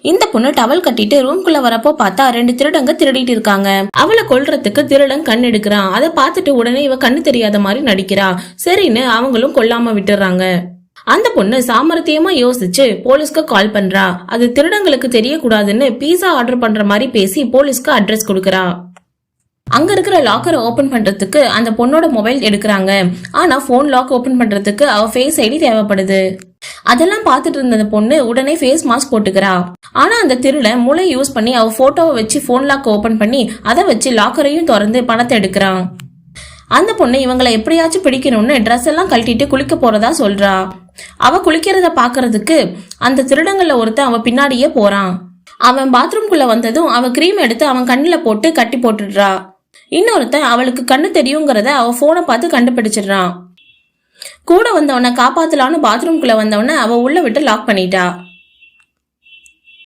இந்த பொண்ணு டவல் கட்டிட்டு ரூம்குள்ள வரப்போ பார்த்தா 2 திருடங்க திருடிட்டு இருக்காங்க. அவளை கொல்றதுக்கு திருடன் கண் எடுக்கிறான். அதை பார்த்துட்டு உடனே இவ கண்ணு தெரியாத மாதிரி நடிக்கிறா. சரின்னு அவங்களும் கொல்லாம விட்டுறாங்க. அந்த பொண்ணு சாமர்த்தியமா யோசிச்சு போலீஸ்க்கு கால் பண்றா. அது திருடங்களுக்கு தெரியக்கூடாதுன்னு பீஸா ஆர்டர் பண்ற மாதிரி பேசி போலீஸ்க்கு அட்ரஸ் கொடுக்கறா. அங்க இருக்கிற லாக்கரை ஓபன் பண்றதுக்கு அந்த பொண்ணோட மொபைல் எடுக்கிறாங்க. ஆனா போன் லாக் ஓபன் பண்றதுக்கு அவ ஃபேஸ் ஐடி தேவைப்படுது. அதெல்லாம் பார்த்துட்டு இருந்த பொண்ணு உடனே ஃபேஸ் மாஸ்க் போட்டுக்கிறா. ஆனா அந்த திருடன் மூளை யூஸ் பண்ணி அவ போட்டோவை வச்சு போன் லாக் ஓபன் பண்ணி அதை வச்சு லாக்கரையும் திறந்து பணத்தை எடுக்கிறான். அந்த பொண்ணு இவங்களை எப்படியாச்சும் பிடிக்கணும்னு ட்ரெஸ் எல்லாம் கழட்டிட்டு குளிக்க போறதா சொல்றா. அவ குளிக்கிறத பாக்குறதுக்கு அந்த திருடங்கள்ல ஒருத்தன் அவ பின்னாடியே போறான். அவன் பாத்ரூம்குள்ள வந்ததும் அவ கிரீம் எடுத்து அவன் கண்ணுல போட்டு கட்டி போட்டுடுறா. இன்னொருத்தன் அவளுக்கு கண்ணு தெரியுங்கிறத அவ போனை பார்த்து கண்டுபிடிச்சிடுறான். கூட வந்தவனை காப்பாத்தலான்னு பாத்ரூம்குள்ள வந்தவன அவ உள்ள விட்டு லாக் பண்ணிட்டா.